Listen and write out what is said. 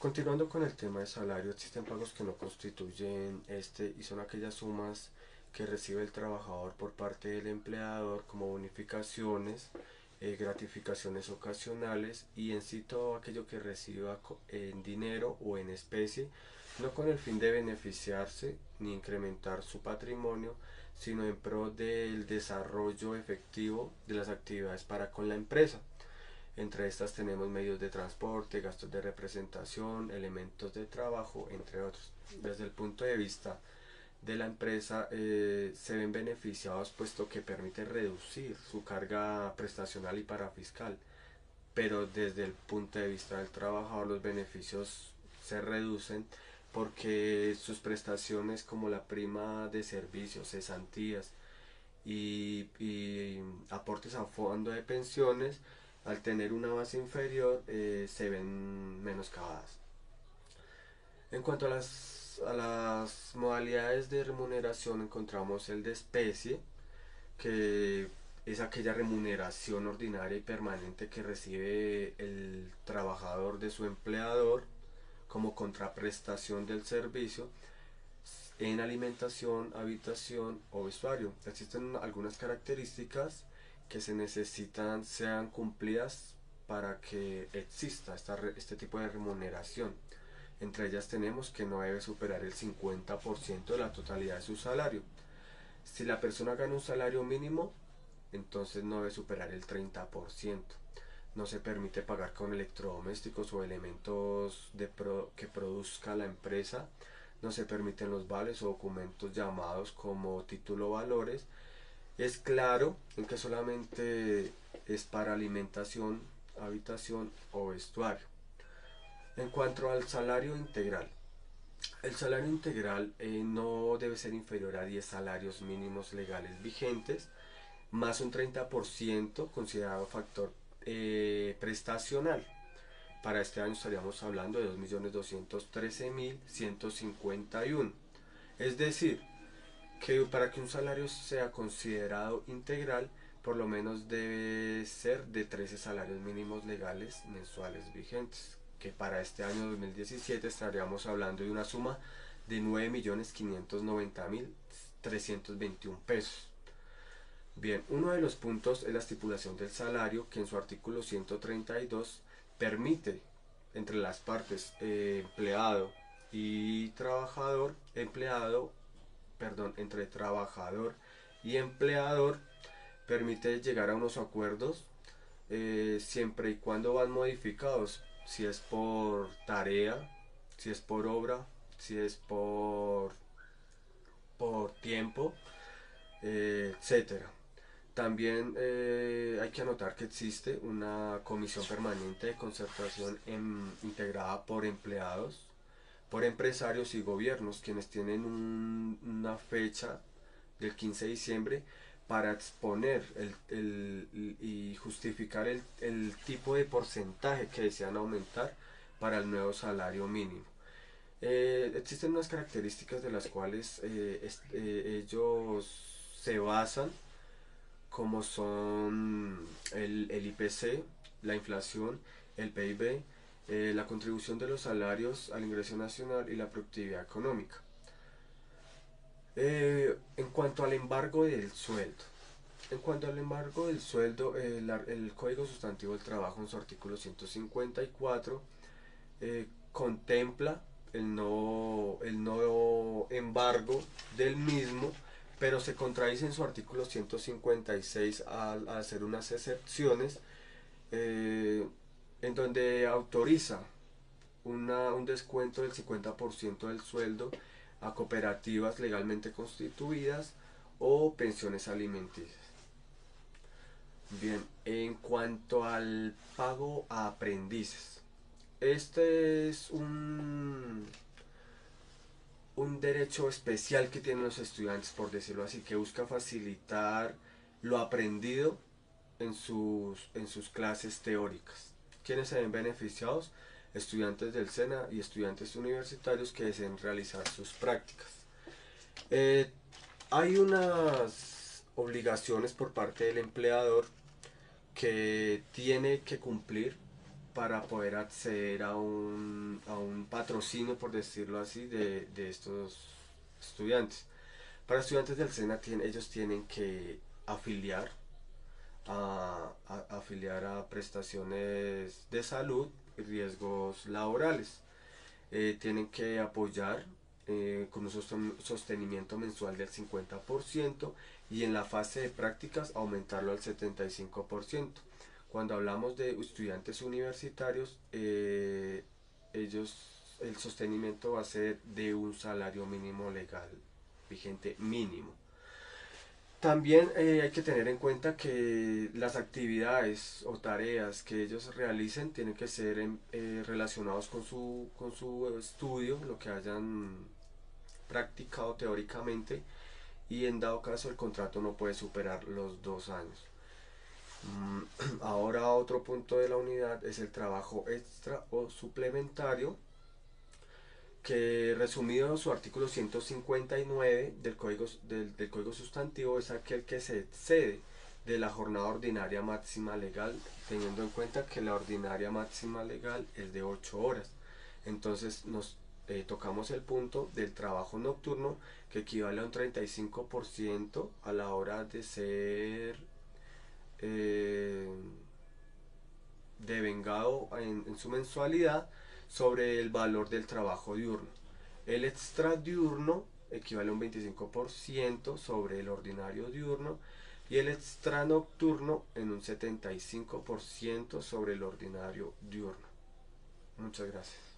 Continuando con el tema de salario, existen pagos que no constituyen este y son aquellas sumas que recibe el trabajador por parte del empleador como bonificaciones, gratificaciones ocasionales y en sí todo aquello que reciba en dinero o en especie, no con el fin de beneficiarse ni incrementar su patrimonio, sino en pro del desarrollo efectivo de las actividades para con la empresa. Entre estas tenemos medios de transporte, gastos de representación, elementos de trabajo, entre otros. Desde el punto de vista de la empresa, se ven beneficiados puesto que permite reducir su carga prestacional y parafiscal, pero desde el punto de vista del trabajador los beneficios se reducen porque sus prestaciones como la prima de servicios, cesantías y aportes a fondo de pensiones, al tener una base inferior, se ven menoscabadas. En cuanto a las modalidades de remuneración, encontramos el de especie, que es aquella remuneración ordinaria y permanente que recibe el trabajador de su empleador como contraprestación del servicio en alimentación, habitación o vestuario. Existen algunas características que se necesitan sean cumplidas para que exista este tipo de remuneración. Entre ellas tenemos que no debe superar el 50% de la totalidad de su salario. Si la persona gana un salario mínimo, entonces no debe superar el 30%. No se permite pagar con electrodomésticos o elementos que produzca la empresa. No se permiten los vales o documentos llamados como título valores. Es claro en que solamente es para alimentación, habitación o vestuario. En cuanto al salario integral, el salario integral no debe ser inferior a 10 salarios mínimos legales vigentes, más un 30% considerado factor prestacional. Para este año estaríamos hablando de 2.213.151. Es decir, que para que un salario sea considerado integral, por lo menos debe ser de 13 salarios mínimos legales mensuales vigentes, que para este año 2017 estaríamos hablando de una suma de 9.590.321 pesos. Bien, uno de los puntos es la estipulación del salario, que en su artículo 132 permite entre las partes empleado y trabajador, entre trabajador y empleador, permite llegar a unos acuerdos siempre y cuando van modificados, si es por tarea, si es por obra, si es por tiempo, etcétera. También hay que anotar que existe una comisión permanente de concertación integrada por empleados, por empresarios y gobiernos, quienes tienen una fecha del 15 de diciembre para exponer y justificar el tipo de porcentaje que desean aumentar para el nuevo salario mínimo. Existen unas características de las cuales ellos se basan, como son el IPC, la inflación, el PIB, la contribución de los salarios al ingreso nacional y la productividad económica. En cuanto al embargo del sueldo, el Código Sustantivo del Trabajo en su artículo 154 contempla el no embargo del mismo, pero se contradice en su artículo 156 al hacer unas excepciones, eh, en donde autoriza un descuento del 50% del sueldo a cooperativas legalmente constituidas o pensiones alimenticias. Bien, en cuanto al pago a aprendices, este es un derecho especial que tienen los estudiantes, por decirlo así, que busca facilitar lo aprendido en sus clases teóricas. ¿Quiénes se ven beneficiados? Estudiantes del SENA y estudiantes universitarios que deseen realizar sus prácticas. Eh, Hay unas obligaciones por parte del empleador que tiene que cumplir para poder acceder a un patrocinio, por decirlo así, de estos estudiantes. Para estudiantes del SENA ellos tienen que afiliar afiliar a prestaciones de salud y riesgos laborales. Tienen que apoyar con un sostenimiento mensual del 50% y en la fase de prácticas aumentarlo al 75%. Cuando hablamos de estudiantes universitarios, el sostenimiento va a ser de un salario mínimo legal vigente mínimo. También hay que tener en cuenta que las actividades o tareas que ellos realicen tienen que ser relacionados con su estudio, lo que hayan practicado teóricamente, y en dado caso el contrato no puede superar los 2 años. Ahora otro punto de la unidad es el trabajo extra o suplementario, que resumido su artículo 159 del Código Sustantivo es aquel que se excede de la jornada ordinaria máxima legal, teniendo en cuenta que la ordinaria máxima legal es de 8 horas. Entonces nos tocamos el punto del trabajo nocturno, que equivale a un 35% a la hora de ser eh, devengado en su mensualidad sobre el valor del trabajo diurno. El extra diurno equivale a un 25% sobre el ordinario diurno y el extra nocturno en un 75% sobre el ordinario diurno. Muchas gracias.